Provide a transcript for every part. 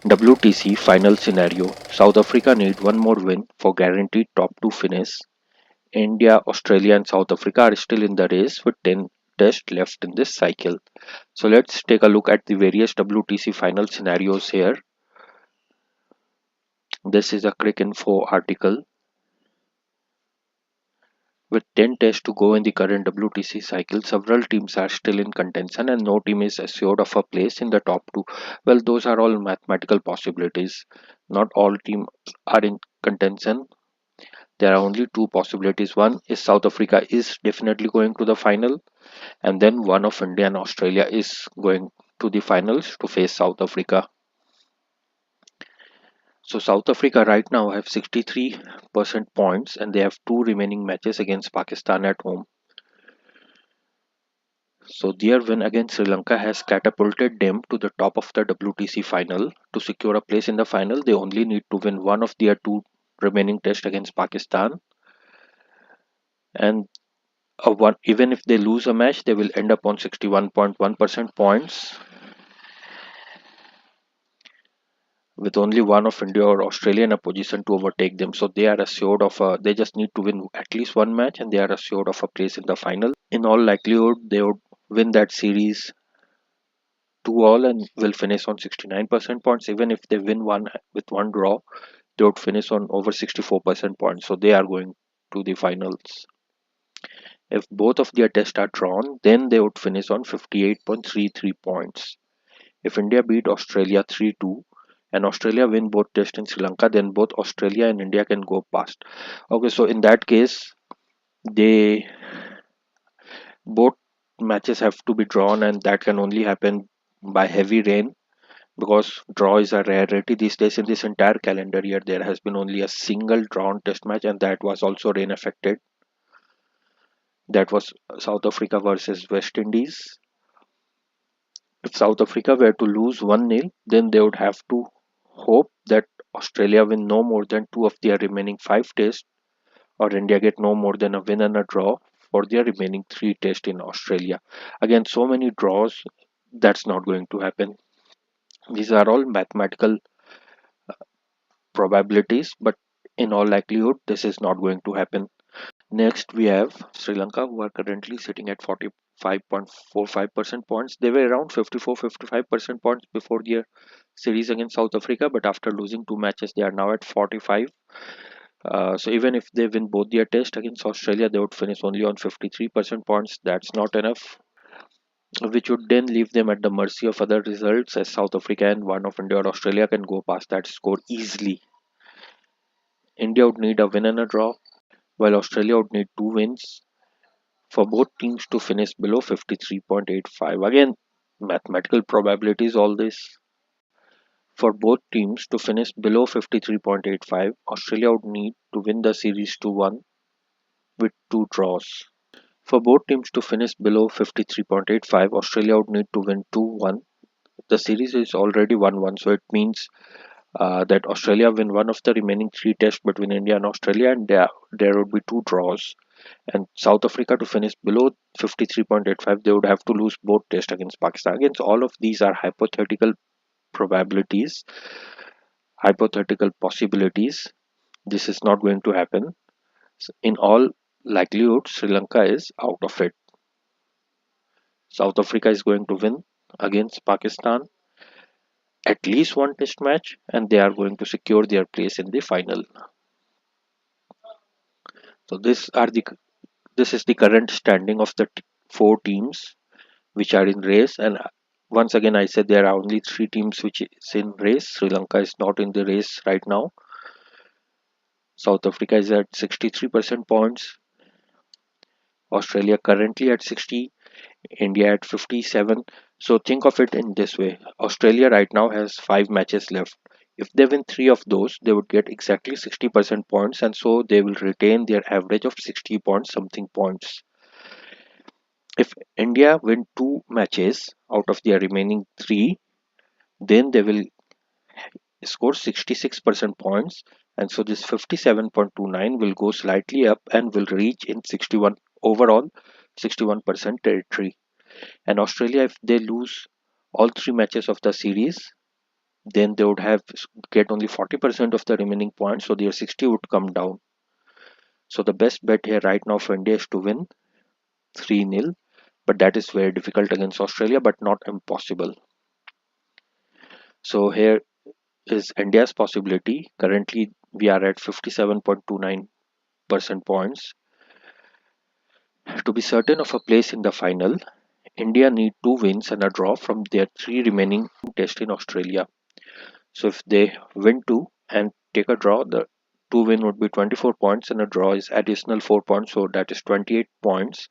WTC Final scenario: South Africa need one more win for guaranteed top 2 finish. India, Australia and South Africa are still in the race with 10 tests left in this cycle. So let's take a look at the various WTC final scenarios here. This is a quick info article. With 10 tests to go in the current WTC cycle, several teams are still in contention and no team is assured of a place in the top 2. Well, those are all mathematical possibilities. Not all teams are in contention. There are only two possibilities. One is South Africa is definitely going to the final, and then one of India and Australia is going to the finals to face South Africa. So South Africa right now have 63% points and they have two remaining matches against Pakistan at home. So their win against Sri Lanka has catapulted them to the top of the WTC final. To secure a place in the final, they only need to win one of their two remaining tests against Pakistan, and even if they lose a match, they will end up on 61.1% points, with only one of India or Australia in a position to overtake them. So they are assured of they just need to win at least one match and they are assured of a place in the final. In all likelihood, they would win that series 2-all and will finish on 69% points. Even if they win one with one draw, they would finish on over 64% points. So they are going to the finals. If both of their tests are drawn, then they would finish on 58.33 points. If India beat Australia 3-2 and Australia win both tests in Sri Lanka, then both Australia and India can go past. Okay, so in that case, they both matches have to be drawn, and that can only happen by heavy rain because draw is a rarity these days. In this entire calendar year, there has been only a single drawn test match, and that was also rain affected. That was South Africa versus West Indies. If South Africa were to lose 1-0, then they would have to hope that Australia win no more than two of their remaining five tests, or India get no more than a win and a draw for their remaining three tests in Australia. Again, so many draws, that's not going to happen. These are all mathematical probabilities, but in all likelihood, this is not going to happen. Next, we have Sri Lanka, who are currently sitting at 45.45% points. They were around 54-55% points before their series against South Africa, but after losing two matches, they are now at 45. So even if they win both their tests against Australia, they would finish only on 53% points. That's not enough, which would then leave them at the mercy of other results, as South Africa and one of India or Australia can go past that score easily. India would need a win and a draw, while Australia would need two wins for both teams to finish below 53.85. Again, mathematical probabilities, all this. For both teams to finish below 53.85, Australia would need to win the series 2-1 with two draws. For both teams to finish below 53.85, Australia would need to win 2-1. The series is already 1-1, so it means that Australia win one of the remaining three tests between India and Australia, and there would be two draws. And South Africa to finish below 53.85, they would have to lose both tests against Pakistan. Against all of these are hypothetical probabilities, hypothetical possibilities. This is not going to happen. In all likelihood, Sri Lanka is out of it. South Africa is going to win against Pakistan at least one test match, and they are going to secure their place in the final. So this is the current standing of the four teams which are in race. And once again, I said there are only three teams which is in race. Sri Lanka is not in the race right now. South Africa is at 63% points. Australia currently at 60. India at 57. So think of it in this way. Australia right now has five matches left. If they win three of those, they would get exactly 60% points, and so they will retain their average of 60 points something points. If India win two matches out of their remaining three, then they will score 66% points, and so this 57.29 will go slightly up and will reach in 61 overall 61% territory. And Australia, if they lose all three matches of the series, then they would have get only 40% of the remaining points, so their 60 would come down. So the best bet here right now for India is to win 3-0, but that is very difficult against Australia, but not impossible. So here is India's possibility. Currently, we are at 57.29% points. To be certain of a place in the final, India need 2 wins and a draw from their 3 remaining tests in Australia. So if they win 2 and take a draw, the 2 win would be 24 points and a draw is additional 4 points, so that is 28 points.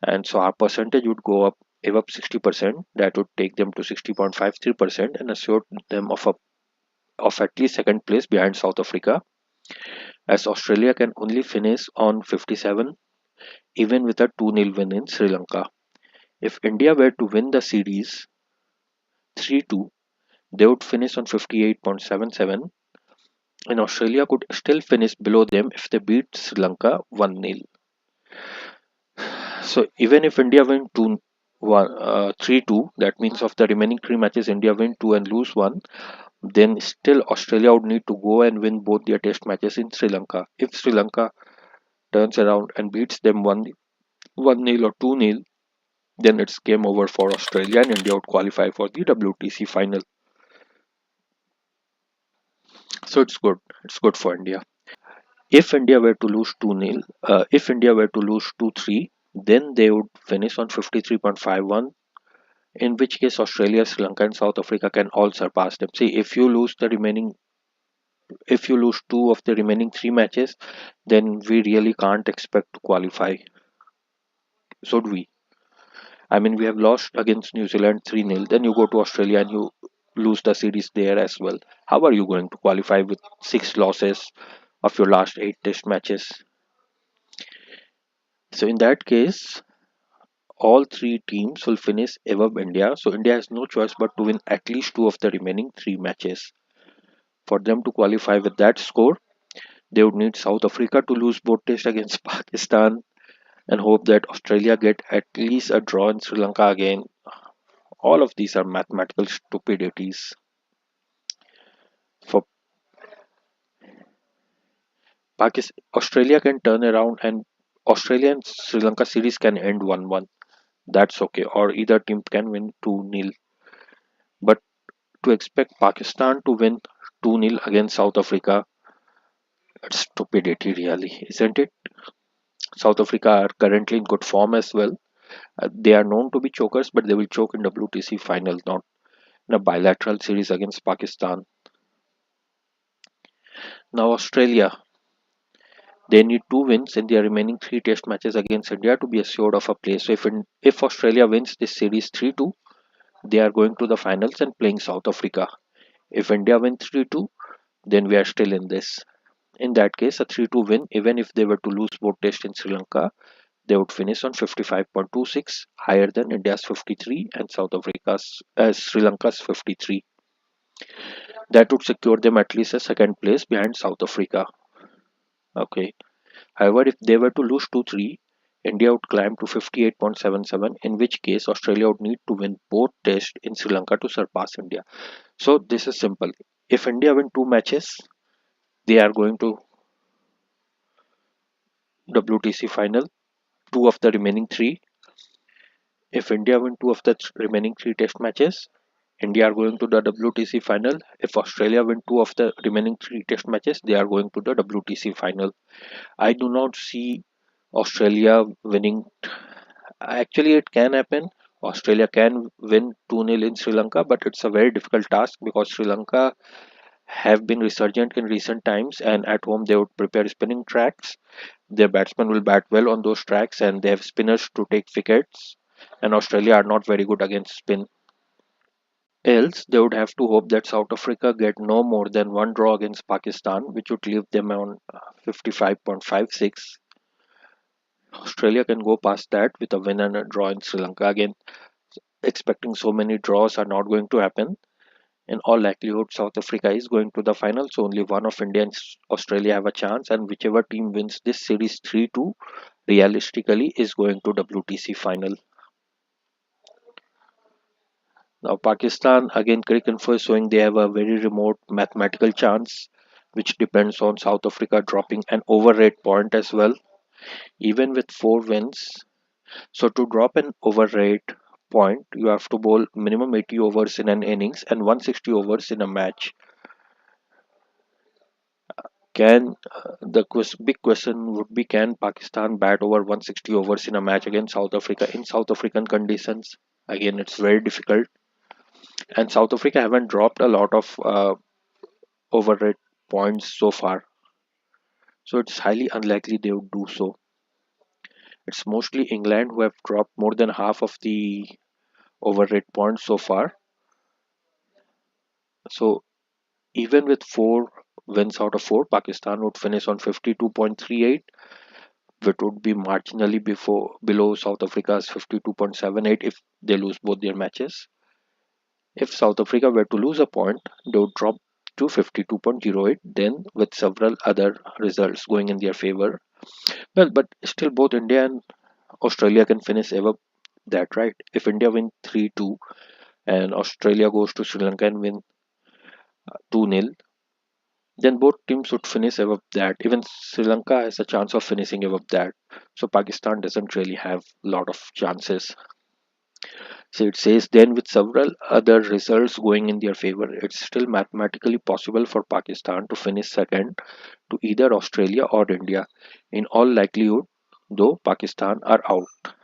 And so our percentage would go up, give up 60%. That would take them to 60.53% and assure them of at least second place behind South Africa, as Australia can only finish on 57 even with a 2-0 win in Sri Lanka. If India were to win the series 3-2, they would finish on 58.77, and Australia could still finish below them if they beat Sri Lanka 1-0. So even if India win 3-2, that means of the remaining 3 matches, India win 2 and lose 1, then still Australia would need to go and win both their test matches in Sri Lanka. If Sri Lanka turns around and beats them 1-0 or 2-0, then it's game over for Australia and India would qualify for the WTC final. So it's good. It's good for India. If India were to lose 2-0, if India were to lose 2-3, then they would finish on 53.51, in which case Australia, Sri Lanka and South Africa can all surpass them. See, if you lose 2 of the remaining 3 matches, then we really can't expect to qualify. Should we? I mean, we have lost against New Zealand 3-0, then you go to Australia and you lose the series there as well. How are you going to qualify with 6 losses of your last 8 test matches? So in that case, all 3 teams will finish above India. So India has no choice but to win at least 2 of the remaining 3 matches. For them to qualify with that score, they would need South Africa to lose both tests against Pakistan and hope that Australia get at least a draw in Sri Lanka again. All of these are mathematical stupidities. For Pakistan, Australia can turn around and Australia and Sri Lanka series can end 1-1. That's okay. Or either team can win 2-0. But to expect Pakistan to win 2-0 against South Africa, it's stupidity really, isn't it? South Africa are currently in good form as well. They are known to be chokers, but they will choke in WTC final, not in a bilateral series against Pakistan. Now Australia, they need 2 wins in their remaining 3 test matches against India to be assured of a place. So if Australia wins this series 3-2, they are going to the finals and playing South Africa. If India wins 3-2, then we are still in this. In that case, a 3-2 win, even if they were to lose both tests in Sri Lanka, they would finish on 55.26, higher than India's 53 and Sri Lanka's 53. That would secure them at least a second place behind South Africa. Okay. However, if they were to lose 2-3, India would climb to 58.77, in which case Australia would need to win both tests in Sri Lanka to surpass India. So this is simple. If India win 2 matches, they are going to WTC final, 2 of the remaining 3. If India win 2 of the remaining 3 test matches, India are going to the WTC final. If Australia win 2 of the remaining 3 test matches, they are going to the WTC final. I do not see Australia winning. Actually, it can happen. Australia can win 2-0 in Sri Lanka, but it's a very difficult task because Sri Lanka have been resurgent in recent times, and at home they would prepare spinning tracks. Their batsmen will bat well on those tracks, and they have spinners to take wickets. And Australia are not very good against spin. Else, they would have to hope that South Africa get no more than one draw against Pakistan, which would leave them on 55.56. Australia can go past that with a win and a draw in Sri Lanka. Again, expecting so many draws are not going to happen. In all likelihood, South Africa is going to the final, so only one of India and Australia have a chance, and whichever team wins this series 3-2 realistically is going to WTC final. Now Pakistan, again cricket info is showing they have a very remote mathematical chance, which depends on South Africa dropping an over rate point as well, even with 4 wins. So to drop an over rate point, you have to bowl minimum 80 overs in an innings and 160 overs in a match. Can big question would be, can Pakistan bat over 160 overs in a match against South Africa in South African conditions? Again, it's very difficult, and South Africa haven't dropped a lot of overrate points so far, so it's highly unlikely they would do so. It's mostly England who have dropped more than half of the overrate points so far. So even with 4 wins out of 4, Pakistan would finish on 52.38, which would be marginally below South Africa's 52.78 if they lose both their matches. If South Africa were to lose a point, they would drop to 52.08, then with several other results going in their favor. Well, but still both India and Australia can finish above that, right? If India win 3-2 and Australia goes to Sri Lanka and win 2-0, then both teams would finish above that. Even Sri Lanka has a chance of finishing above that. So Pakistan doesn't really have a lot of chances. So it says then with several other results going in their favor, it's still mathematically possible for Pakistan to finish second to either Australia or India. In all likelihood, though Pakistan are out.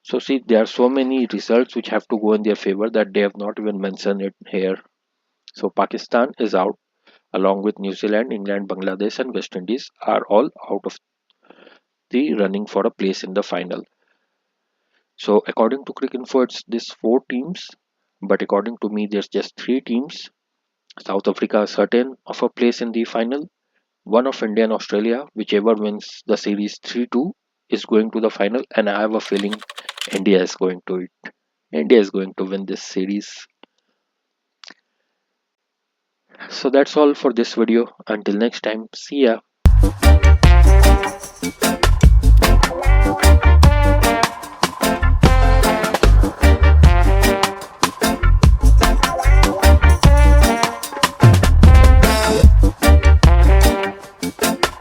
So see, there are so many results which have to go in their favor that they have not even mentioned it here. So Pakistan is out along with New Zealand, England, Bangladesh and West Indies are all out of the running for a place in the final. So according to Cricinfo, it's these 4 teams, but according to me, there's just 3 teams. South Africa is certain of a place in the final. One of India and Australia, whichever wins the series 3-2, is going to the final, and I have a feeling India is going to it. India is going to win this series. So that's all for this video. Until next time, see ya.